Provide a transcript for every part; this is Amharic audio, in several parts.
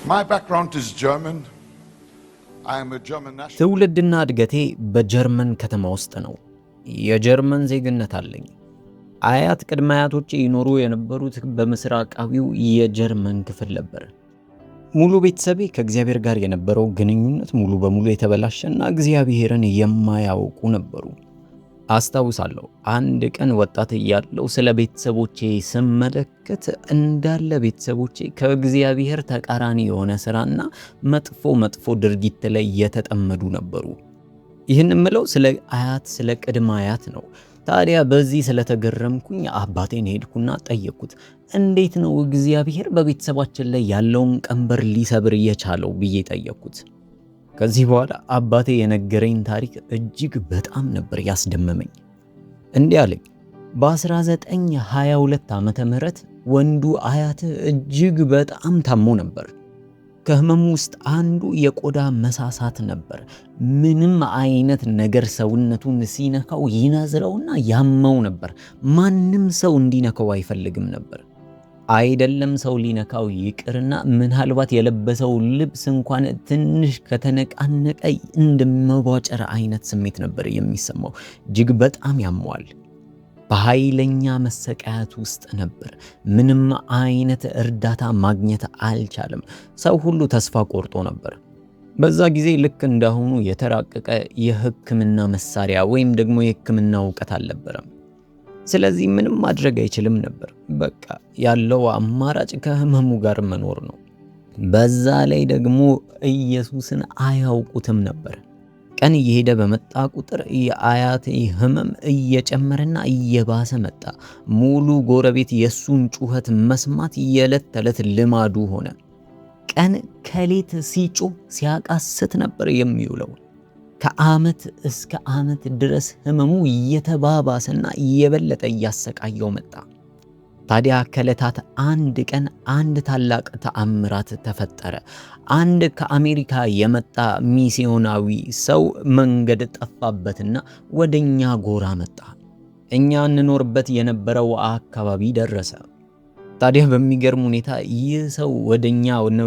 My background is German. I am a German national. ትውልድና እድገቴ በጀርመን ከተማ ውስጥ ነው። የጀርመን ዜግነት አለኝ። አያት ቅድመ አያቶቼ ይኖሩ የነበሩት በምስራቃዊው የጀርመን ክፍል ነበር። ሙሉ ቤተሰቤ ከእግዚአብሔር ጋር የነበረው ግንኙነት ሙሉ በሙሉ የተበላሸና እግዚአብሔርን የማያውቁ ነበሩ። አስታውሳለሁ አንድ ቀን ወጣት እያለሁ ስለ ቤተሰቦቼ ስመለከት እንዳለ ቤተሰቦቼ ከእግዚአብሔር ተቃራኒ የሆነ ስራና መጥፎ ድርጊት ላይ የተጠመዱ ነበሩ። ይህን ምለው ስለ ቅድመ አያት ነው። ታዲያ በዚህ ስለተገረምኩኝ አባቴን ሄድኩና ጠየቅኩት። እንዴት ነው እግዚአብሔር በቤተሰባችን ላይ ያለውን ቀንበር ሊሰብር የቻለው ብዬ ጠየቅኩት። ከዚህ በኋላ አባቴ የነገረኝ ታሪክ እጅግ በጣም ነበር ያስደመመኝ። እንዲህ አለኝ፣ በ1922 ዓመተ ምህረት ወንዱ አያት እጅግ በጣም ታሞ ነበር። ከህመሙ ውስጥ አንዱ የቆዳ መሳሳት ነበር። ምንም አይነት ነገር ሰውነቱን ሲነካው ይነዝረውና ያመው ነበር። ማንም ሰው እንዲነካው አይፈልግም ነበር። አይደለም ሰው ሊነካው ይቅርና ምናልባት የለበሰው ልብስ እንኳን ትንሽ ከተነቃነቀ እንደመቧጨር አይነት ስሜት ነበር የሚሰማው። እጅግ በጣም ያመዋል። በኃይለኛ መሰቃየት ውስጥ ነበር። ምንም አይነት እርዳታ ማግኘት አልቻለም። ሰው ሁሉ ተስፋ ቆርጦ ነበር። በዛ ጊዜ ልክ እንዳሁኑ የተራቀቀ የሕክምና መሳሪያ ወይም ደግሞ የሕክምና እውቀት አልነበረም። ስለዚህ ምንም ማድረግ አይችልም ነበር። በቃ ያለው አማራጭ ከህመሙ ጋር መኖር ነው። በዛ ላይ ደግሞ ኢየሱስን አያውቁትም ነበር። ቀን እየሄደ በመጣ ቁጥር የአያቴ ህመም እየጨመረና እየባሰ መጣ። ሙሉ ጎረቤት የሱን ጩኸት መስማት የዕለት ተዕለት ልማዱ ሆነ። ቀን ከሌት ሲጮህ ሲያቃስት ነበር የሚውለው። ከዓመት እስከ ዓመት ድረስ ህመሙ እየተባባሰና እየበለጠ እያሰቃየው መጣ። ታዲያ ከዕለታት አንድ ቀን አንድ ታላቅ ተአምራት ተፈጠረ። አንድ ከአሜሪካ የመጣ ሚስዮናዊ ሰው መንገድ ጠፋበትና ወደኛ ጎራ መጣ። እኛ እንኖርበት የነበረው አካባቢ ደረሰ። ታዲያ በሚገርም ሁኔታ ይህ ሰው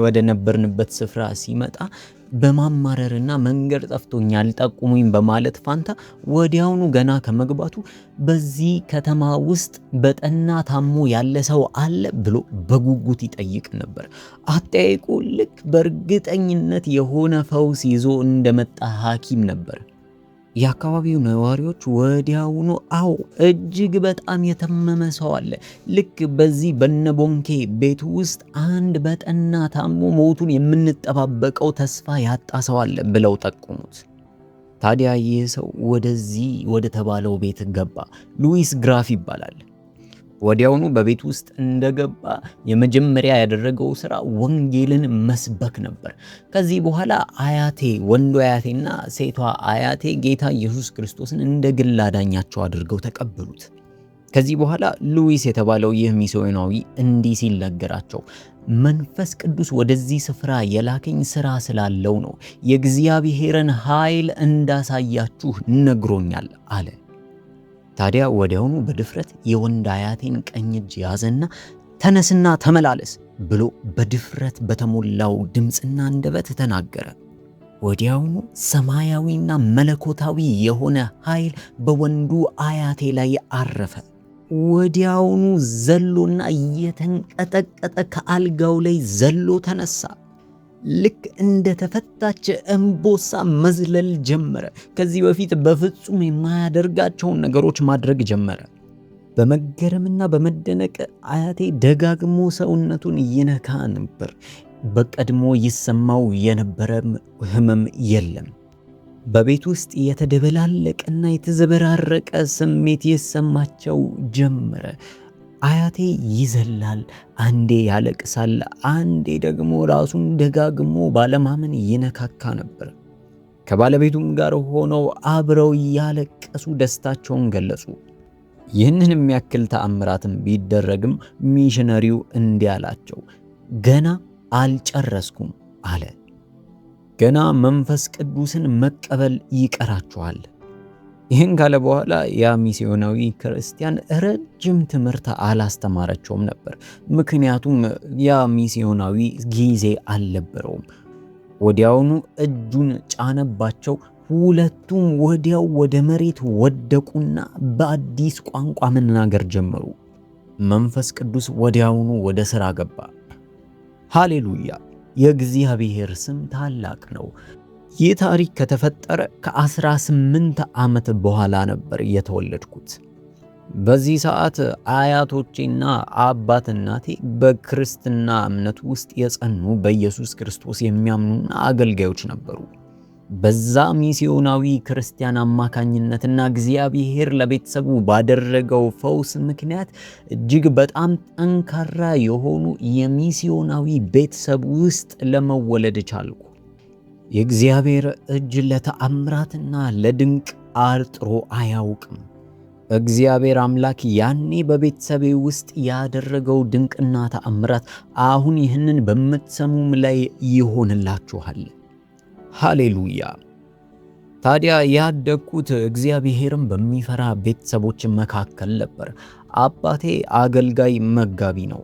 ወደ ነበርንበት ስፍራ ሲመጣ በማማረርና መንገድ ጠፍቶኛል ጠቁሙኝ በማለት ፋንታ ወዲያውኑ ገና ከመግባቱ በዚህ ከተማ ውስጥ በጠና ታሞ ያለ ሰው አለ ብሎ በጉጉት ይጠይቅ ነበር። አጠያይቁ ልክ በእርግጠኝነት የሆነ ፈውስ ይዞ እንደመጣ ሐኪም ነበር። የአካባቢው ነዋሪዎች ወዲያውኑ አዎ እጅግ በጣም የተመመ ሰው አለ፣ ልክ በዚህ በነቦንኬ ቤት ውስጥ አንድ በጠና ታሞ ሞቱን የምንጠባበቀው ተስፋ ያጣ ሰው አለ ብለው ጠቆሙት። ታዲያ ይህ ሰው ወደዚህ ወደ ተባለው ቤት ገባ። ሉዊስ ግራፍ ይባላል። ወዲያውኑ በቤት ውስጥ እንደገባ የመጀመሪያ ያደረገው ስራ ወንጌልን መስበክ ነበር። ከዚህ በኋላ ወንዱ አያቴና ሴቷ አያቴ ጌታ ኢየሱስ ክርስቶስን እንደ ግል አዳኛቸው አድርገው ተቀበሉት። ከዚህ በኋላ ሉዊስ የተባለው ይህ ሚስዮናዊ እንዲህ ሲል ነገራቸው። መንፈስ ቅዱስ ወደዚህ ስፍራ የላከኝ ስራ ስላለው ነው። የእግዚአብሔርን ኃይል እንዳሳያችሁ ነግሮኛል አለ። ታዲያ ወዲያውኑ በድፍረት የወንድ አያቴን ቀኝ እጅ ያዘና ተነስና ተመላለስ ብሎ በድፍረት በተሞላው ድምፅና አንደበት ተናገረ። ወዲያውኑ ሰማያዊና መለኮታዊ የሆነ ኃይል በወንዱ አያቴ ላይ አረፈ። ወዲያውኑ ዘሎና እየተንቀጠቀጠ ከአልጋው ላይ ዘሎ ተነሳ። ልክ እንደ ተፈታች እምቦሳ መዝለል ጀመረ። ከዚህ በፊት በፍጹም የማያደርጋቸውን ነገሮች ማድረግ ጀመረ። በመገረምና በመደነቅ አያቴ ደጋግሞ ሰውነቱን ይነካ ነበር። በቀድሞ ይሰማው የነበረ ህመም የለም። በቤት ውስጥ የተደበላለቀና የተዘበራረቀ ስሜት ይሰማቸው ጀመረ። አያቴ ይዘላል፣ አንዴ ያለቅሳል፣ አንዴ ደግሞ ራሱን ደጋግሞ ባለማመን ይነካካ ነበር። ከባለቤቱም ጋር ሆነው አብረው ያለቀሱ ደስታቸውን ገለጹ። ይህንን የሚያክል ተአምራትም ቢደረግም ሚሽነሪው እንዲህ አላቸው፣ ገና አልጨረስኩም አለ። ገና መንፈስ ቅዱስን መቀበል ይቀራችኋል። ይህን ካለ በኋላ ያ ሚስዮናዊ ክርስቲያን ረጅም ትምህርት አላስተማራቸውም ነበር። ምክንያቱም ያ ሚስዮናዊ ጊዜ አልነበረውም። ወዲያውኑ እጁን ጫነባቸው። ሁለቱም ወዲያው ወደ መሬት ወደቁና በአዲስ ቋንቋ መናገር ጀመሩ። መንፈስ ቅዱስ ወዲያውኑ ወደ ሥራ ገባ። ሃሌሉያ! የእግዚአብሔር ስም ታላቅ ነው። ይህ ታሪክ ከተፈጠረ ከ18 ዓመት በኋላ ነበር የተወለድኩት። በዚህ ሰዓት አያቶቼና አባት እናቴ በክርስትና እምነት ውስጥ የጸኑ በኢየሱስ ክርስቶስ የሚያምኑና አገልጋዮች ነበሩ። በዛ ሚስዮናዊ ክርስቲያን አማካኝነትና እግዚአብሔር ለቤተሰቡ ባደረገው ፈውስ ምክንያት እጅግ በጣም ጠንካራ የሆኑ የሚስዮናዊ ቤተሰብ ውስጥ ለመወለድ ቻልኩ። የእግዚአብሔር እጅ ለተአምራትና ለድንቅ አጥሮ አያውቅም። እግዚአብሔር አምላክ ያኔ በቤተሰቤ ውስጥ ያደረገው ድንቅና ተአምራት አሁን ይህንን በምትሰሙም ላይ ይሆንላችኋል። ሃሌሉያ! ታዲያ ያደግኩት እግዚአብሔርን በሚፈራ ቤተሰቦች መካከል ነበር። አባቴ አገልጋይ መጋቢ ነው።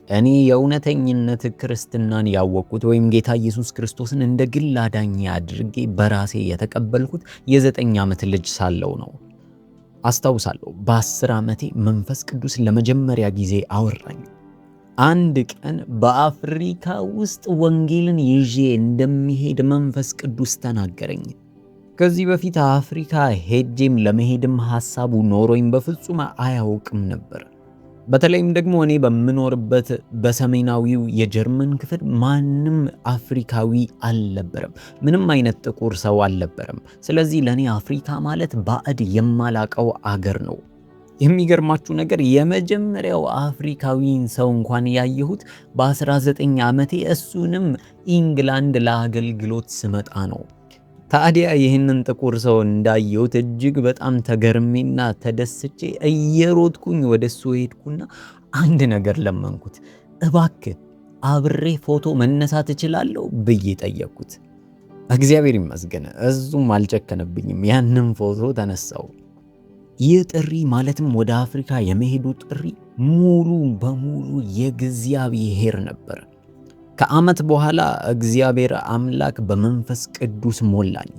እኔ የእውነተኝነት ክርስትናን ያወቅኩት ወይም ጌታ ኢየሱስ ክርስቶስን እንደ ግል አዳኝ አድርጌ በራሴ የተቀበልኩት የ9 ዓመት ልጅ ሳለው ነው። አስታውሳለሁ በ10 ዓመቴ መንፈስ ቅዱስ ለመጀመሪያ ጊዜ አወራኝ። አንድ ቀን በአፍሪካ ውስጥ ወንጌልን ይዤ እንደሚሄድ መንፈስ ቅዱስ ተናገረኝ። ከዚህ በፊት አፍሪካ ሄጄም ለመሄድም ሐሳቡ ኖሮኝ በፍጹም አያውቅም ነበር። በተለይም ደግሞ እኔ በምኖርበት በሰሜናዊው የጀርመን ክፍል ማንም አፍሪካዊ አልነበረም። ምንም አይነት ጥቁር ሰው አልነበረም። ስለዚህ ለኔ አፍሪካ ማለት ባዕድ የማላቀው አገር ነው። የሚገርማችሁ ነገር የመጀመሪያው አፍሪካዊን ሰው እንኳን ያየሁት በ19 ዓመቴ እሱንም ኢንግላንድ ለአገልግሎት ስመጣ ነው። ታዲያ ይህንን ጥቁር ሰው እንዳየሁት እጅግ በጣም ተገርሜና ተደስቼ እየሮጥኩኝ ወደሱ ሄድኩና አንድ ነገር ለመንኩት። እባክህ አብሬ ፎቶ መነሳት እችላለሁ ብዬ ጠየቅኩት። እግዚአብሔር ይመስገን እሱም አልጨከነብኝም። ያንን ፎቶ ተነሳው። ይህ ጥሪ ማለትም ወደ አፍሪካ የመሄዱ ጥሪ ሙሉ በሙሉ የእግዚአብሔር ነበር። ከዓመት በኋላ እግዚአብሔር አምላክ በመንፈስ ቅዱስ ሞላኝ።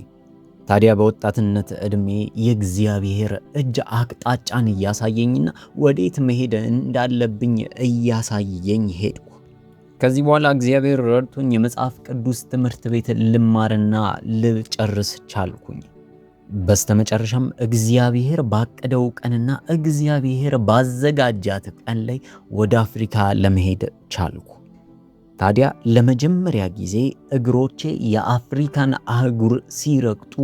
ታዲያ በወጣትነት ዕድሜ የእግዚአብሔር እጅ አቅጣጫን እያሳየኝና ወዴት መሄድ እንዳለብኝ እያሳየኝ ሄድኩ። ከዚህ በኋላ እግዚአብሔር ረድቶኝ የመጽሐፍ ቅዱስ ትምህርት ቤት ልማርና ልጨርስ ቻልኩኝ። በስተመጨረሻም እግዚአብሔር ባቀደው ቀንና እግዚአብሔር ባዘጋጃት ቀን ላይ ወደ አፍሪካ ለመሄድ ቻልኩ። ታዲያ ለመጀመሪያ ጊዜ እግሮቼ የአፍሪካን አህጉር ሲረግጡ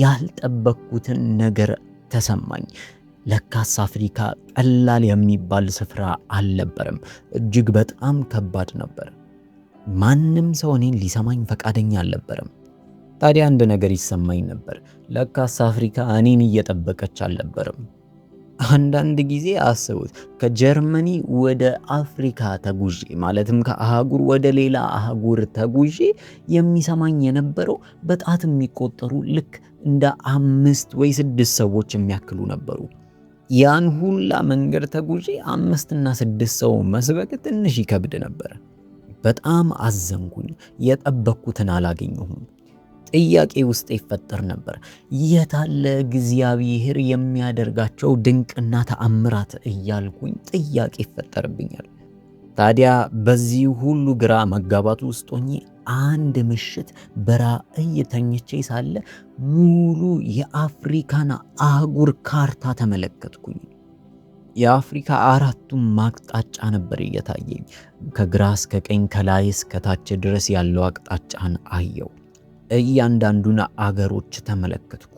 ያልጠበቅኩትን ነገር ተሰማኝ። ለካስ አፍሪካ ቀላል የሚባል ስፍራ አልነበረም። እጅግ በጣም ከባድ ነበር። ማንም ሰው እኔን ሊሰማኝ ፈቃደኛ አልነበረም። ታዲያ አንድ ነገር ይሰማኝ ነበር። ለካስ አፍሪካ እኔን እየጠበቀች አልነበረም። አንዳንድ ጊዜ አስቡት፣ ከጀርመኒ ወደ አፍሪካ ተጉዤ ማለትም ከአህጉር ወደ ሌላ አህጉር ተጉዤ የሚሰማኝ የነበረው በጣት የሚቆጠሩ ልክ እንደ 5 ወይ 6 ሰዎች የሚያክሉ ነበሩ። ያን ሁላ መንገድ ተጉዤ 5 እና 6 ሰው መስበክ ትንሽ ይከብድ ነበር። በጣም አዘንኩኝ። የጠበቅኩትን አላገኘሁም። ጥያቄ ውስጥ ይፈጠር ነበር። የታለ እግዚአብሔር የሚያደርጋቸው ድንቅና ተአምራት እያልኩኝ ጥያቄ ይፈጠርብኛል። ታዲያ በዚህ ሁሉ ግራ መጋባት ውስጥ ሆኜ አንድ ምሽት በራእይ ተኝቼ ሳለ ሙሉ የአፍሪካን አህጉር ካርታ ተመለከትኩኝ። የአፍሪካ አራቱም አቅጣጫ ነበር እየታየኝ። ከግራ እስከ ቀኝ ከላይ እስከ ታች ድረስ ያለው አቅጣጫን አየው። እያንዳንዱን አገሮች ተመለከትኩ።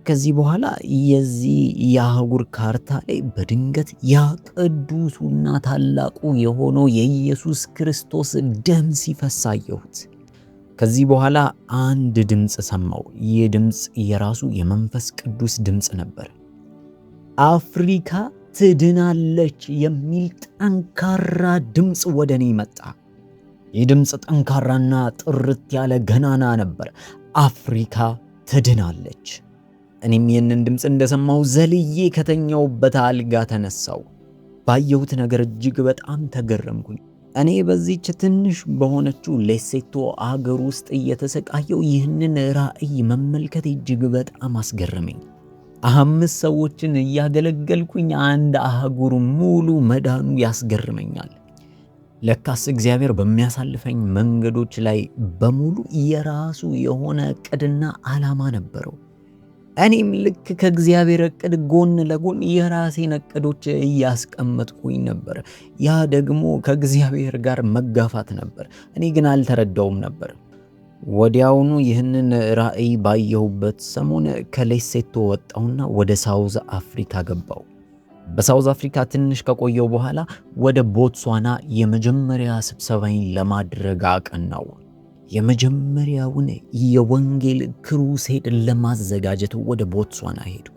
ከዚህ በኋላ የዚህ የአህጉር ካርታ ላይ በድንገት ያ ቅዱሱና ታላቁ የሆነው የኢየሱስ ክርስቶስ ደም ሲፈስ አየሁት። ከዚህ በኋላ አንድ ድምፅ ሰማው። ይህ ድምፅ የራሱ የመንፈስ ቅዱስ ድምፅ ነበር። አፍሪካ ትድናለች የሚል ጠንካራ ድምፅ ወደ እኔ መጣ። ይህ ድምፅ ጠንካራና ጥርት ያለ ገናና ነበር። አፍሪካ ትድናለች። እኔም ይህንን ድምፅ እንደሰማሁ ዘልዬ ከተኛውበት አልጋ ተነሳው። ባየሁት ነገር እጅግ በጣም ተገረምኩኝ። እኔ በዚች ትንሽ በሆነችው ሌሴቶ አገር ውስጥ እየተሰቃየው ይህንን ራእይ መመልከት እጅግ በጣም አስገረመኝ። 5 ሰዎችን እያገለገልኩኝ አንድ አህጉር ሙሉ መዳኑ ያስገርመኛል። ለካስ እግዚአብሔር በሚያሳልፈኝ መንገዶች ላይ በሙሉ የራሱ የሆነ ዕቅድና ዓላማ ነበረው። እኔም ልክ ከእግዚአብሔር ዕቅድ ጎን ለጎን የራሴን ዕቅዶች እያስቀመጥኩኝ ነበር። ያ ደግሞ ከእግዚአብሔር ጋር መጋፋት ነበር። እኔ ግን አልተረዳውም ነበር። ወዲያውኑ ይህንን ራእይ ባየሁበት ሰሞን ከሌሴቶ ወጣሁና ወደ ሳውዝ አፍሪካ ገባው። በሳውዝ አፍሪካ ትንሽ ከቆየው በኋላ ወደ ቦትስዋና የመጀመሪያ ስብሰባዬን ለማድረግ አቀናው። የመጀመሪያውን የወንጌል ክሩሴድ ለማዘጋጀት ወደ ቦትስዋና ሄድኩ።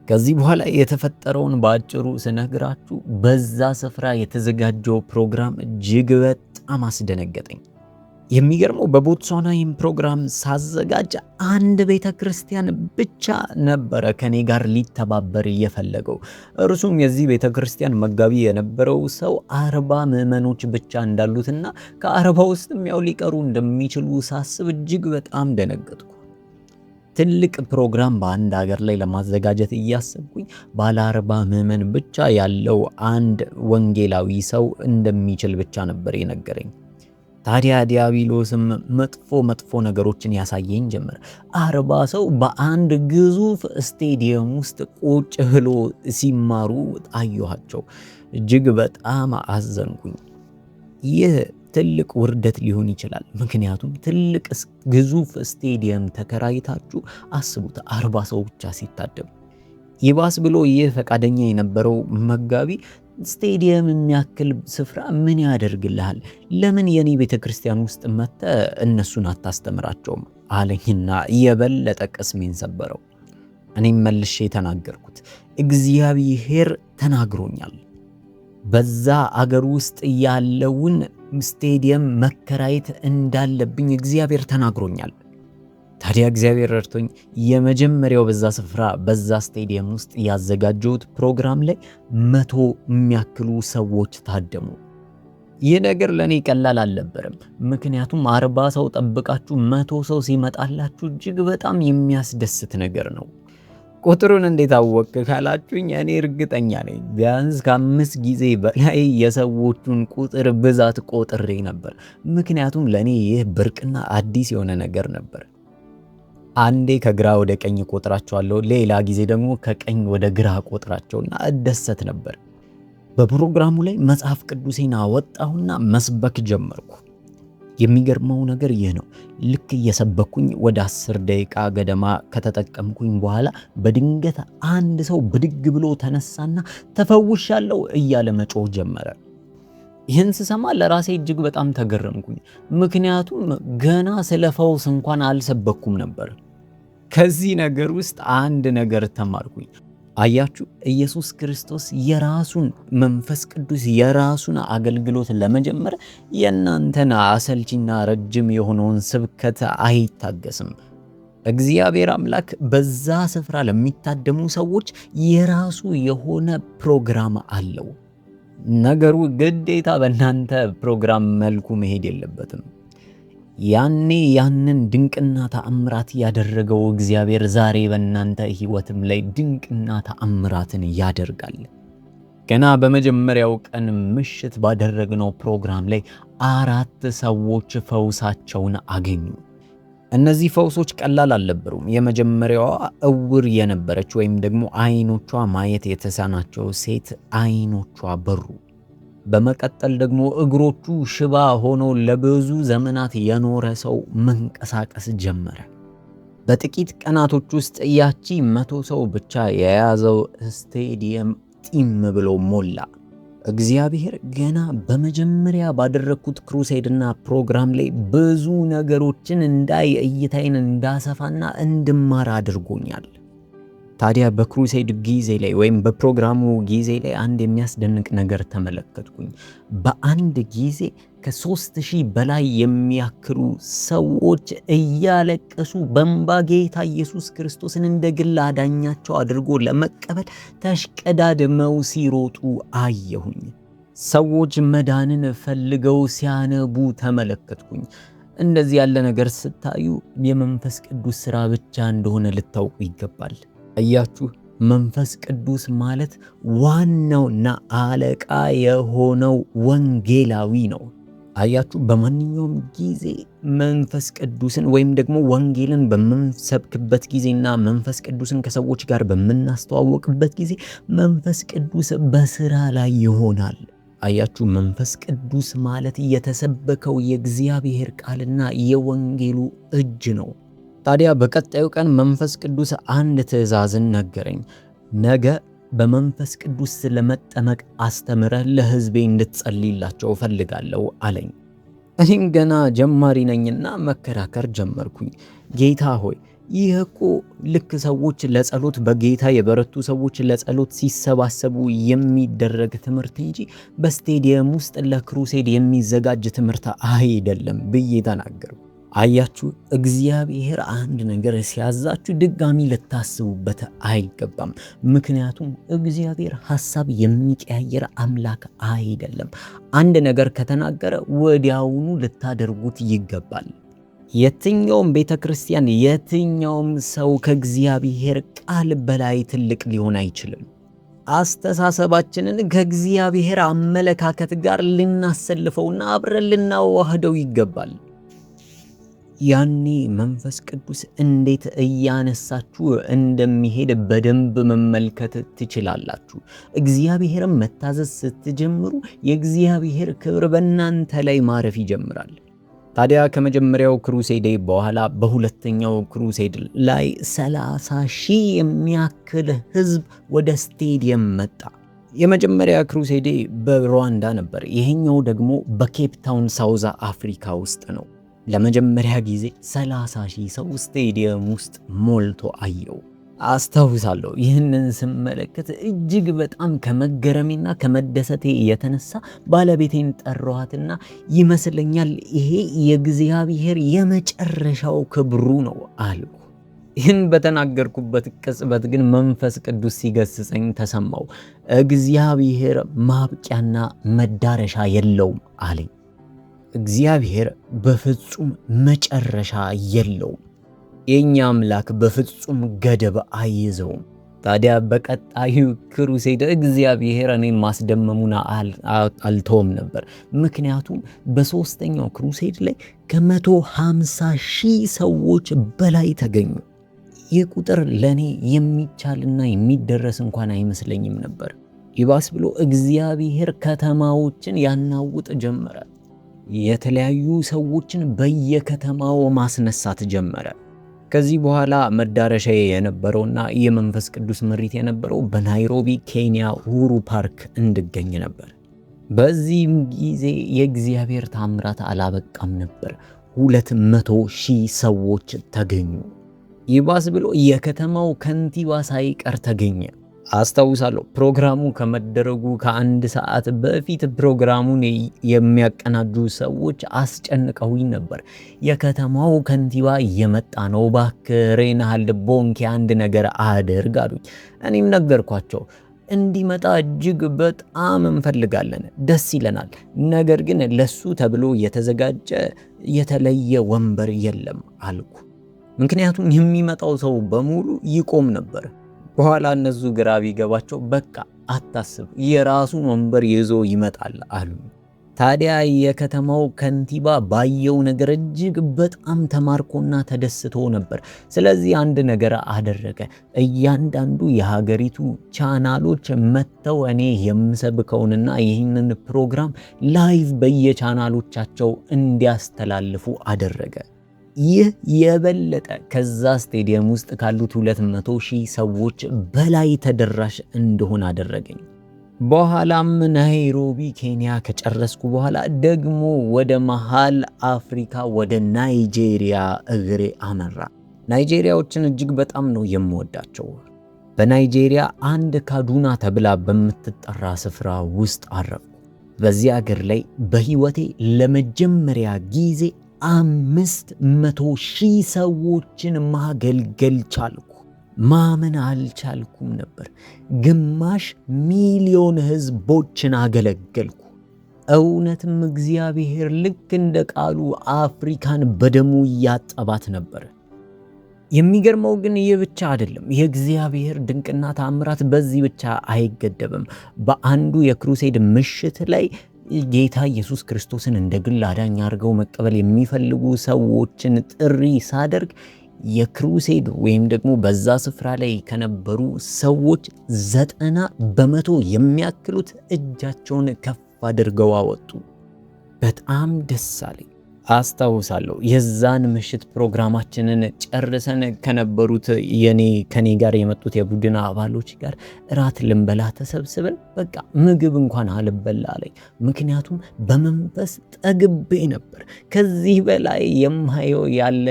ከዚህ በኋላ የተፈጠረውን በአጭሩ ስነግራችሁ በዛ ስፍራ የተዘጋጀው ፕሮግራም እጅግ በጣም አስደነገጠኝ። የሚገርመው በቦትስዋና ይህን ፕሮግራም ሳዘጋጅ አንድ ቤተ ክርስቲያን ብቻ ነበረ ከኔ ጋር ሊተባበር የፈለገው። እርሱም የዚህ ቤተ ክርስቲያን መጋቢ የነበረው ሰው 40 ምዕመኖች ብቻ እንዳሉትና ከ40 ውስጥም ያው ሊቀሩ እንደሚችሉ ሳስብ እጅግ በጣም ደነገጥኩ። ትልቅ ፕሮግራም በአንድ ሀገር ላይ ለማዘጋጀት እያሰብኩኝ ባለ 40 ምዕመን ብቻ ያለው አንድ ወንጌላዊ ሰው እንደሚችል ብቻ ነበር የነገረኝ። ታዲያ ዲያብሎስም መጥፎ ነገሮችን ያሳየኝ ጀመር። 40 ሰው በአንድ ግዙፍ ስቴዲየም ውስጥ ቁጭ ብሎ ሲማሩ አየኋቸው። እጅግ በጣም አዘንኩኝ። ይህ ትልቅ ውርደት ሊሆን ይችላል። ምክንያቱም ትልቅ ግዙፍ ስቴዲየም ተከራይታችሁ አስቡት፣ 40 ሰው ብቻ ሲታደም። ይባስ ብሎ ይህ ፈቃደኛ የነበረው መጋቢ ስቴዲየም የሚያክል ስፍራ ምን ያደርግልሃል? ለምን የኔ ቤተክርስቲያን ውስጥ መጥተ እነሱን አታስተምራቸውም? አለኝና የበለጠ ቅስሜን ሰበረው። እኔም መልሼ ተናገርኩት፣ እግዚአብሔር ተናግሮኛል። በዛ አገር ውስጥ ያለውን ስቴዲየም መከራየት እንዳለብኝ እግዚአብሔር ተናግሮኛል። ታዲያ እግዚአብሔር ረድቶኝ የመጀመሪያው በዛ ስፍራ በዛ ስቴዲየም ውስጥ ያዘጋጀሁት ፕሮግራም ላይ 100 የሚያክሉ ሰዎች ታደሙ። ይህ ነገር ለኔ ቀላል አልነበረም። ምክንያቱም 40 ሰው ጠብቃችሁ 100 ሰው ሲመጣላችሁ እጅግ በጣም የሚያስደስት ነገር ነው። ቁጥሩን እንዴት አወቅ ካላችሁኝ፣ እኔ እርግጠኛ ነኝ ቢያንስ ከ5 ጊዜ በላይ የሰዎቹን ቁጥር ብዛት ቆጥሬ ነበር። ምክንያቱም ለኔ ይህ ብርቅና አዲስ የሆነ ነገር ነበር። አንዴ ከግራ ወደ ቀኝ ቆጥራቸዋለሁ፣ ሌላ ጊዜ ደግሞ ከቀኝ ወደ ግራ ቆጥራቸውና እደሰት ነበር። በፕሮግራሙ ላይ መጽሐፍ ቅዱሴን አወጣሁና መስበክ ጀመርኩ። የሚገርመው ነገር ይህ ነው። ልክ እየሰበኩኝ ወደ 10 ደቂቃ ገደማ ከተጠቀምኩኝ በኋላ በድንገት አንድ ሰው ብድግ ብሎ ተነሳና ተፈውሻለሁ እያለ መጮህ ጀመረ። ይህን ስሰማ ለራሴ እጅግ በጣም ተገረምኩኝ። ምክንያቱም ገና ስለ ፈውስ እንኳን አልሰበኩም ነበር። ከዚህ ነገር ውስጥ አንድ ነገር ተማርኩኝ። አያችሁ፣ ኢየሱስ ክርስቶስ የራሱን መንፈስ ቅዱስ የራሱን አገልግሎት ለመጀመር የእናንተን አሰልቺና ረጅም የሆነውን ስብከት አይታገስም። እግዚአብሔር አምላክ በዛ ስፍራ ለሚታደሙ ሰዎች የራሱ የሆነ ፕሮግራም አለው። ነገሩ ግዴታ በእናንተ ፕሮግራም መልኩ መሄድ የለበትም። ያኔ ያንን ድንቅና ተአምራት ያደረገው እግዚአብሔር ዛሬ በእናንተ ሕይወትም ላይ ድንቅና ተአምራትን ያደርጋል። ገና በመጀመሪያው ቀን ምሽት ባደረግነው ፕሮግራም ላይ 4 ሰዎች ፈውሳቸውን አገኙ። እነዚህ ፈውሶች ቀላል አልነበሩም። የመጀመሪያዋ እውር የነበረች ወይም ደግሞ አይኖቿ ማየት የተሳናቸው ሴት አይኖቿ በሩ። በመቀጠል ደግሞ እግሮቹ ሽባ ሆኖ ለብዙ ዘመናት የኖረ ሰው መንቀሳቀስ ጀመረ። በጥቂት ቀናቶች ውስጥ ያቺ 100 ሰው ብቻ የያዘው ስቴዲየም ጢም ብሎ ሞላ። እግዚአብሔር ገና በመጀመሪያ ባደረኩት ክሩሴድና ፕሮግራም ላይ ብዙ ነገሮችን እንዳይ እይታዬን እንዳሰፋና እንድማር አድርጎኛል። ታዲያ በክሩሴድ ጊዜ ላይ ወይም በፕሮግራሙ ጊዜ ላይ አንድ የሚያስደንቅ ነገር ተመለከትኩኝ። በአንድ ጊዜ ከ3000 በላይ የሚያክሉ ሰዎች እያለቀሱ በእንባ ጌታ ኢየሱስ ክርስቶስን እንደ ግል አዳኛቸው አድርጎ ለመቀበል ተሽቀዳድመው ሲሮጡ አየሁኝ። ሰዎች መዳንን ፈልገው ሲያነቡ ተመለከትኩኝ። እንደዚህ ያለ ነገር ስታዩ የመንፈስ ቅዱስ ሥራ ብቻ እንደሆነ ልታውቁ ይገባል። አያችሁ፣ መንፈስ ቅዱስ ማለት ዋናውና አለቃ የሆነው ወንጌላዊ ነው። አያችሁ፣ በማንኛውም ጊዜ መንፈስ ቅዱስን ወይም ደግሞ ወንጌልን በምንሰብክበት ጊዜና መንፈስ ቅዱስን ከሰዎች ጋር በምናስተዋወቅበት ጊዜ መንፈስ ቅዱስ በስራ ላይ ይሆናል። አያችሁ፣ መንፈስ ቅዱስ ማለት የተሰበከው የእግዚአብሔር ቃልና የወንጌሉ እጅ ነው። ታዲያ በቀጣዩ ቀን መንፈስ ቅዱስ አንድ ትእዛዝን ነገረኝ። ነገ በመንፈስ ቅዱስ ስለመጠመቅ አስተምረህ ለሕዝቤ እንድትጸልይላቸው እፈልጋለሁ አለኝ። እኔም ገና ጀማሪ ነኝና መከራከር ጀመርኩኝ። ጌታ ሆይ፣ ይህ እኮ ልክ ሰዎች ለጸሎት በጌታ የበረቱ ሰዎች ለጸሎት ሲሰባሰቡ የሚደረግ ትምህርት እንጂ በስቴዲየም ውስጥ ለክሩሴድ የሚዘጋጅ ትምህርት አይደለም ብዬ ተናገርኩ። አያችሁ፣ እግዚአብሔር አንድ ነገር ሲያዛችሁ ድጋሚ ልታስቡበት አይገባም። ምክንያቱም እግዚአብሔር ሐሳብ የሚቀያየር አምላክ አይደለም። አንድ ነገር ከተናገረ ወዲያውኑ ልታደርጉት ይገባል። የትኛውም ቤተ ክርስቲያን፣ የትኛውም ሰው ከእግዚአብሔር ቃል በላይ ትልቅ ሊሆን አይችልም። አስተሳሰባችንን ከእግዚአብሔር አመለካከት ጋር ልናሰልፈውና አብረን ልናዋህደው ይገባል። ያኔ መንፈስ ቅዱስ እንዴት እያነሳችሁ እንደሚሄድ በደንብ መመልከት ትችላላችሁ። እግዚአብሔርን መታዘዝ ስትጀምሩ የእግዚአብሔር ክብር በእናንተ ላይ ማረፍ ይጀምራል። ታዲያ ከመጀመሪያው ክሩሴዴ በኋላ በሁለተኛው ክሩሴድ ላይ 30,000 የሚያክል ሕዝብ ወደ ስቴዲየም መጣ። የመጀመሪያ ክሩሴዴ በሩዋንዳ ነበር። ይሄኛው ደግሞ በኬፕ ታውን ሳውዝ አፍሪካ ውስጥ ነው። ለመጀመሪያ ጊዜ 30,000 ሰው ስቴዲየም ውስጥ ሞልቶ አየው። አስታውሳለሁ። ይህንን ስመለከት እጅግ በጣም ከመገረሜና ከመደሰቴ የተነሳ ባለቤቴን ጠራኋትና ይመስለኛል ይሄ የእግዚአብሔር የመጨረሻው ክብሩ ነው አልኩ። ይህን በተናገርኩበት ቅጽበት ግን መንፈስ ቅዱስ ሲገስጸኝ ተሰማው። እግዚአብሔር ማብቂያና መዳረሻ የለውም አለኝ። እግዚአብሔር በፍጹም መጨረሻ የለውም። የኛ አምላክ በፍጹም ገደብ አይይዘውም። ታዲያ በቀጣዩ ክሩሴድ እግዚአብሔር እኔን ማስደመሙን አልተውም ነበር። ምክንያቱም በሶስተኛው ክሩሴድ ላይ ከ150,000 ሰዎች በላይ ተገኙ። ይህ ቁጥር ለኔ የሚቻልና የሚደረስ እንኳን አይመስለኝም ነበር። ይባስ ብሎ እግዚአብሔር ከተማዎችን ያናውጥ ጀመረ። የተለያዩ ሰዎችን በየከተማው ማስነሳት ጀመረ። ከዚህ በኋላ መዳረሻዬ የነበረውና የመንፈስ ቅዱስ ምሪት የነበረው በናይሮቢ ኬንያ ኡሁሩ ፓርክ እንድገኝ ነበር። በዚህም ጊዜ የእግዚአብሔር ታምራት አላበቃም ነበር። 200,000 ሰዎች ተገኙ። ይባስ ብሎ የከተማው ከንቲባ ሳይቀር ተገኘ። አስታውሳለሁ፣ ፕሮግራሙ ከመደረጉ ከ1 ሰዓት በፊት ፕሮግራሙን የሚያቀናጁ ሰዎች አስጨንቀውኝ ነበር። የከተማው ከንቲባ እየመጣ ነው፣ እባክህ ሬናልድ ቦንኬ አንድ ነገር አድርግ አሉኝ። እኔም ነገርኳቸው፣ እንዲመጣ እጅግ በጣም እንፈልጋለን፣ ደስ ይለናል። ነገር ግን ለሱ ተብሎ የተዘጋጀ የተለየ ወንበር የለም አልኩ። ምክንያቱም የሚመጣው ሰው በሙሉ ይቆም ነበር። በኋላ እነሱ ግራ ቢገባቸው በቃ አታስብ፣ የራሱን ወንበር ይዞ ይመጣል አሉ። ታዲያ የከተማው ከንቲባ ባየው ነገር እጅግ በጣም ተማርኮና ተደስቶ ነበር። ስለዚህ አንድ ነገር አደረገ። እያንዳንዱ የሀገሪቱ ቻናሎች መጥተው እኔ የምሰብከውንና ይህንን ፕሮግራም ላይቭ በየቻናሎቻቸው እንዲያስተላልፉ አደረገ። ይህ የበለጠ ከዛ ስቴዲየም ውስጥ ካሉት 200,000 ሰዎች በላይ ተደራሽ እንደሆነ አደረገኝ። በኋላም ናይሮቢ ኬንያ ከጨረስኩ በኋላ ደግሞ ወደ መሃል አፍሪካ ወደ ናይጄሪያ እግሬ አመራ። ናይጄሪያዎችን እጅግ በጣም ነው የምወዳቸው። በናይጄሪያ አንድ ካዱና ተብላ በምትጠራ ስፍራ ውስጥ አረፍኩ። በዚህ አገር ላይ በሕይወቴ ለመጀመሪያ ጊዜ 500,000 ሰዎችን ማገልገል ቻልኩ። ማመን አልቻልኩም ነበር። ግማሽ ሚሊዮን ሕዝቦችን አገለገልኩ። እውነትም እግዚአብሔር ልክ እንደ ቃሉ አፍሪካን በደሙ እያጠባት ነበር። የሚገርመው ግን ይህ ብቻ አይደለም። የእግዚአብሔር ድንቅና ተአምራት በዚህ ብቻ አይገደብም። በአንዱ የክሩሴድ ምሽት ላይ ጌታ ኢየሱስ ክርስቶስን እንደ ግል አዳኝ አድርገው መቀበል የሚፈልጉ ሰዎችን ጥሪ ሳደርግ የክሩሴድ ወይም ደግሞ በዛ ስፍራ ላይ ከነበሩ ሰዎች 90% የሚያክሉት እጃቸውን ከፍ አድርገው አወጡ። በጣም ደስ አለኝ። አስታውሳለሁ የዛን ምሽት ፕሮግራማችንን ጨርሰን ከነበሩት ከኔ ጋር የመጡት የቡድን አባሎች ጋር እራት ልንበላ ተሰብስበን በቃ ምግብ እንኳን አልበላ አለኝ። ምክንያቱም በመንፈስ ጠግቤ ነበር። ከዚህ በላይ የማየው ያለ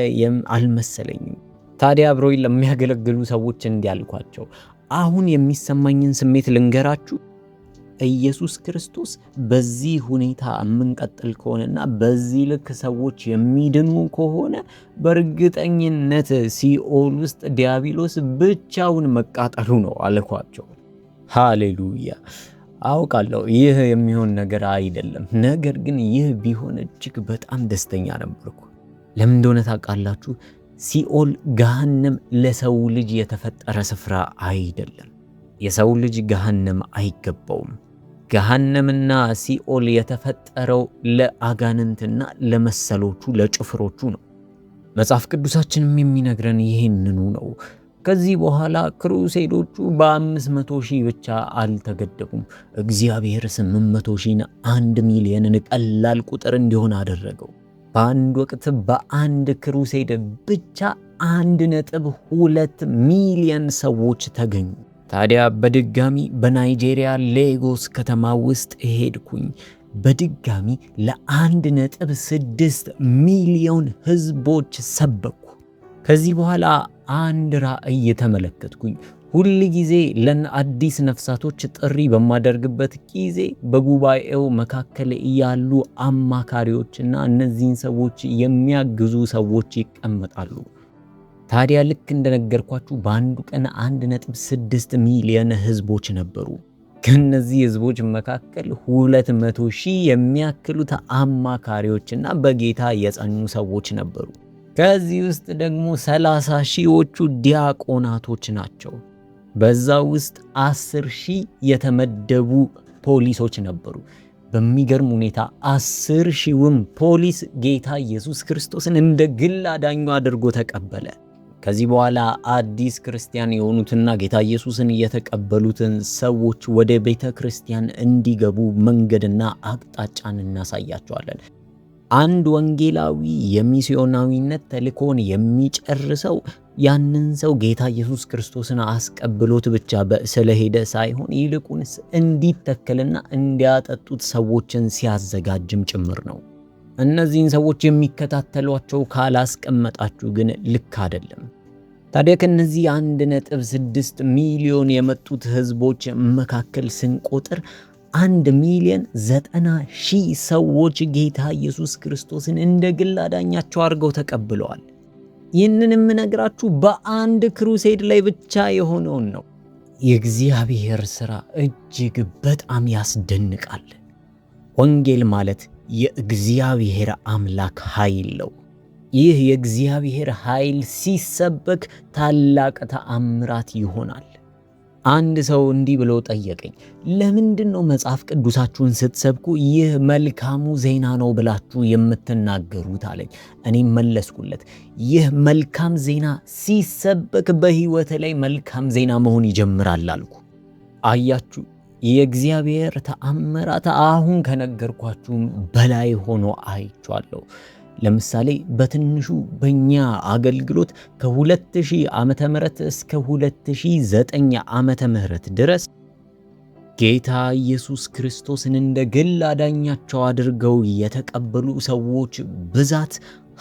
አልመሰለኝም። ታዲያ አብረውኝ ለሚያገለግሉ ሰዎች እንዲያልኳቸው አሁን የሚሰማኝን ስሜት ልንገራችሁ። ኢየሱስ ክርስቶስ በዚህ ሁኔታ የምንቀጥል ከሆነና በዚህ ልክ ሰዎች የሚድኑ ከሆነ በእርግጠኝነት ሲኦል ውስጥ ዲያብሎስ ብቻውን መቃጠሉ ነው አልኳቸው። ሃሌሉያ! አውቃለሁ ይህ የሚሆን ነገር አይደለም። ነገር ግን ይህ ቢሆን እጅግ በጣም ደስተኛ ነበርኩ። ለምን እንደሆነ ታውቃላችሁ? ሲኦል ገሃነም ለሰው ልጅ የተፈጠረ ስፍራ አይደለም። የሰው ልጅ ገሃነም አይገባውም። ገሃነምና ሲኦል የተፈጠረው ለአጋንንትና ለመሰሎቹ ለጭፍሮቹ ነው። መጽሐፍ ቅዱሳችንም የሚነግረን ይህንኑ ነው። ከዚህ በኋላ ክሩሴዶቹ በ500,000 ብቻ አልተገደቡም። እግዚአብሔር 800,000ን 1 ሚሊዮንን ቀላል ቁጥር እንዲሆን አደረገው። በአንድ ወቅት በአንድ ክሩሴድ ብቻ 1.2 ሚሊዮን ሰዎች ተገኙ። ታዲያ በድጋሚ በናይጄሪያ ሌጎስ ከተማ ውስጥ ሄድኩኝ። በድጋሚ ለ1.6 ሚሊዮን ሕዝቦች ሰበኩ። ከዚህ በኋላ አንድ ራእይ ተመለከትኩኝ። ሁል ጊዜ ለአዲስ ነፍሳቶች ጥሪ በማደርግበት ጊዜ በጉባኤው መካከል ያሉ አማካሪዎችና እነዚህን ሰዎች የሚያግዙ ሰዎች ይቀመጣሉ። ታዲያ ልክ እንደነገርኳችሁ በአንዱ ቀን 1.6 ሚሊዮን ሕዝቦች ነበሩ። ከነዚህ ሕዝቦች መካከል 200,000 የሚያክሉት አማካሪዎችና በጌታ የጸኑ ሰዎች ነበሩ። ከዚህ ውስጥ ደግሞ 30,000ዎቹ ዲያቆናቶች ናቸው። በዛ ውስጥ 10,000 የተመደቡ ፖሊሶች ነበሩ። በሚገርም ሁኔታ 10,000ውም ፖሊስ ጌታ ኢየሱስ ክርስቶስን እንደ ግል አዳኙ አድርጎ ተቀበለ። ከዚህ በኋላ አዲስ ክርስቲያን የሆኑትና ጌታ ኢየሱስን የተቀበሉትን ሰዎች ወደ ቤተ ክርስቲያን እንዲገቡ መንገድና አቅጣጫን እናሳያቸዋለን። አንድ ወንጌላዊ የሚስዮናዊነት ተልእኮን የሚጨርሰው ያንን ሰው ጌታ ኢየሱስ ክርስቶስን አስቀብሎት ብቻ ስለሄደ ሳይሆን ይልቁንስ እንዲተከልና እንዲያጠጡት ሰዎችን ሲያዘጋጅም ጭምር ነው። እነዚህን ሰዎች የሚከታተሏቸው ካላስቀመጣችሁ ግን ልክ አይደለም። ታዲያ ከነዚህ 1.6 ሚሊዮን የመጡት ሕዝቦች መካከል ስንቆጥር 1,090,000 ሰዎች ጌታ ኢየሱስ ክርስቶስን እንደ ግል አዳኛቸው አድርገው ተቀብለዋል። ይህንን የምነግራችሁ በአንድ ክሩሴድ ላይ ብቻ የሆነውን ነው። የእግዚአብሔር ሥራ እጅግ በጣም ያስደንቃል። ወንጌል ማለት የእግዚአብሔር አምላክ ኃይል ነው። ይህ የእግዚአብሔር ኃይል ሲሰበክ ታላቅ ተአምራት ይሆናል። አንድ ሰው እንዲህ ብሎ ጠየቀኝ፣ ለምንድን ነው መጽሐፍ ቅዱሳችሁን ስትሰብኩ ይህ መልካሙ ዜና ነው ብላችሁ የምትናገሩት አለኝ። እኔም መለስኩለት፣ ይህ መልካም ዜና ሲሰበክ በሕይወት ላይ መልካም ዜና መሆን ይጀምራል አልኩ። አያችሁ፣ የእግዚአብሔር ተአምራት አሁን ከነገርኳችሁም በላይ ሆኖ አይቻለሁ። ለምሳሌ በትንሹ በእኛ አገልግሎት ከ2000 ዓመተ ምህረት እስከ 2009 ዓመተ ምህረት ድረስ ጌታ ኢየሱስ ክርስቶስን እንደ ግል አዳኛቸው አድርገው የተቀበሉ ሰዎች ብዛት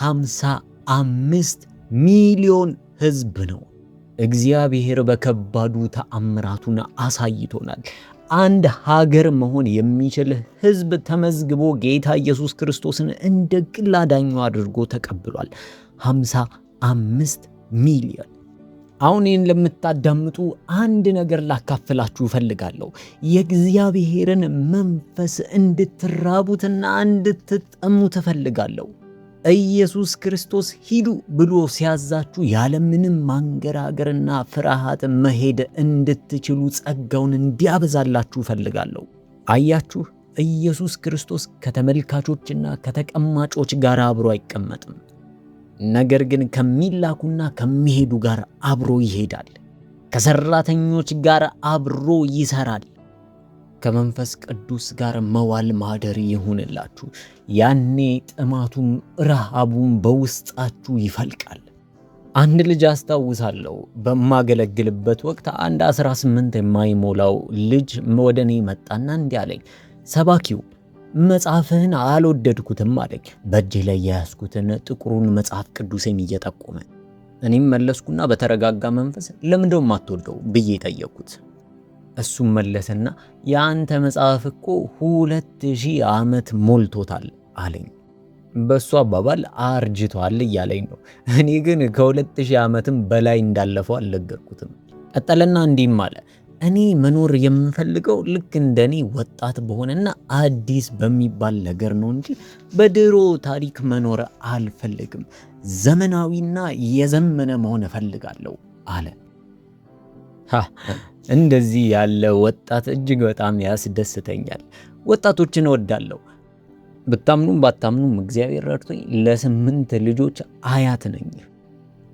55 ሚሊዮን ሕዝብ ነው። እግዚአብሔር በከባዱ ተአምራቱን አሳይቶናል። አንድ ሀገር መሆን የሚችል ሕዝብ ተመዝግቦ ጌታ ኢየሱስ ክርስቶስን እንደ ግል አዳኙ አድርጎ ተቀብሏል። 55 ሚሊዮን። አሁን ይህን ለምታዳምጡ አንድ ነገር ላካፍላችሁ እፈልጋለሁ። የእግዚአብሔርን መንፈስ እንድትራቡትና እንድትጠሙት እፈልጋለሁ። ኢየሱስ ክርስቶስ ሂዱ ብሎ ሲያዛችሁ ያለምንም ማንገራገርና ፍርሃት መሄድ እንድትችሉ ጸጋውን እንዲያበዛላችሁ እፈልጋለሁ። አያችሁ፣ ኢየሱስ ክርስቶስ ከተመልካቾችና ከተቀማጮች ጋር አብሮ አይቀመጥም። ነገር ግን ከሚላኩና ከሚሄዱ ጋር አብሮ ይሄዳል። ከሰራተኞች ጋር አብሮ ይሰራል። ከመንፈስ ቅዱስ ጋር መዋል ማደር ይሁንላችሁ። ያኔ ጥማቱም ረሃቡም በውስጣችሁ ይፈልቃል። አንድ ልጅ አስታውሳለሁ። በማገለግልበት ወቅት አንድ 18 የማይሞላው ልጅ ወደ እኔ መጣና እንዲህ አለኝ፣ ሰባኪው መጽሐፍህን አልወደድኩትም አለኝ። በእጄ ላይ የያዝኩትን ጥቁሩን መጽሐፍ ቅዱሴን እየጠቆመ። እኔም መለስኩና በተረጋጋ መንፈስ ለምንድነው የማትወደው ብዬ ጠየቅኩት። እሱም መለሰና የአንተ መጽሐፍ እኮ 2000 ዓመት ሞልቶታል አለኝ። በሱ አባባል አርጅቷል እያለኝ ነው። እኔ ግን ከ2000 ዓመትም በላይ እንዳለፈው አልነገርኩትም። ቀጠለና እንዲህም አለ፣ እኔ መኖር የምፈልገው ልክ እንደኔ ወጣት በሆነና አዲስ በሚባል ነገር ነው እንጂ በድሮ ታሪክ መኖር አልፈልግም። ዘመናዊና የዘመነ መሆን እፈልጋለሁ አለ። እንደዚህ ያለ ወጣት እጅግ በጣም ያስደስተኛል። ወጣቶችን እወዳለሁ። ብታምኑም ባታምኑም እግዚአብሔር ረድቶኝ ለ8 ልጆች አያት ነኝ።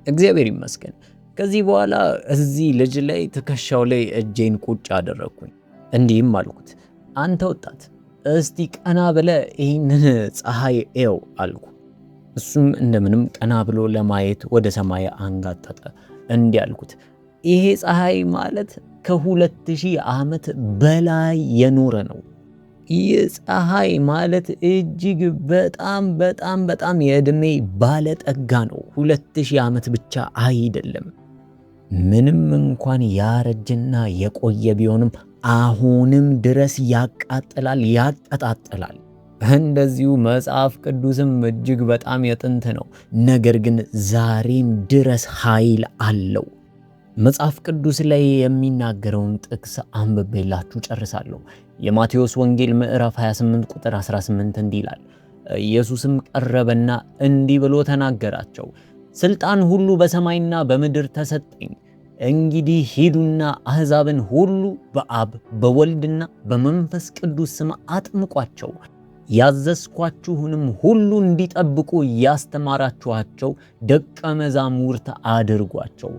እግዚአብሔር ይመስገን። ከዚህ በኋላ እዚህ ልጅ ላይ ትከሻው ላይ እጄን ቁጭ አደረግኩኝ። እንዲህም አልኩት፣ አንተ ወጣት እስቲ ቀና ብለ ይህንን ፀሐይ ኤው አልኩ። እሱም እንደምንም ቀና ብሎ ለማየት ወደ ሰማይ አንጋጠጠ። እንዲህ አልኩት፣ ይሄ ፀሐይ ማለት ከ2000 ዓመት በላይ የኖረ ነው። ይህ ፀሐይ ማለት እጅግ በጣም በጣም በጣም የዕድሜ ባለጠጋ ነው። 2000 ዓመት ብቻ አይደለም። ምንም እንኳን ያረጀና የቆየ ቢሆንም አሁንም ድረስ ያቃጥላል፣ ያቀጣጥላል። እንደዚሁ መጽሐፍ ቅዱስም እጅግ በጣም የጥንት ነው፣ ነገር ግን ዛሬም ድረስ ኃይል አለው። መጽሐፍ ቅዱስ ላይ የሚናገረውን ጥቅስ አንብቤላችሁ ጨርሳለሁ። የማቴዎስ ወንጌል ምዕራፍ 28 ቁጥር 18 እንዲህ ይላል፣ ኢየሱስም ቀረበና እንዲህ ብሎ ተናገራቸው፣ ስልጣን ሁሉ በሰማይና በምድር ተሰጠኝ። እንግዲህ ሂዱና አሕዛብን ሁሉ በአብ በወልድና በመንፈስ ቅዱስ ስም አጥምቋቸው፣ ያዘዝኳችሁንም ሁሉ እንዲጠብቁ እያስተማራችኋቸው ደቀ መዛሙርት አድርጓቸው።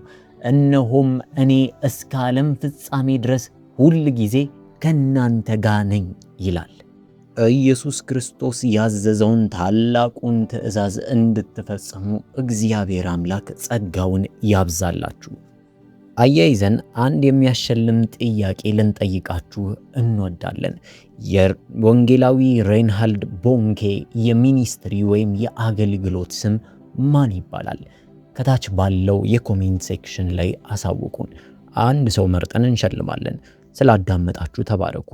እነሆም እኔ እስከ ዓለም ፍጻሜ ድረስ ሁል ጊዜ ከእናንተ ጋር ነኝ ይላል። ኢየሱስ ክርስቶስ ያዘዘውን ታላቁን ትእዛዝ እንድትፈጽሙ እግዚአብሔር አምላክ ጸጋውን ያብዛላችሁ። አያይዘን አንድ የሚያሸልም ጥያቄ ልንጠይቃችሁ እንወዳለን። የወንጌላዊ ሬንሃልድ ቦንኬ የሚኒስትሪ ወይም የአገልግሎት ስም ማን ይባላል? ከታች ባለው የኮሜንት ሴክሽን ላይ አሳውቁን። አንድ ሰው መርጠን እንሸልማለን። ስላዳመጣችሁ ተባረኩ።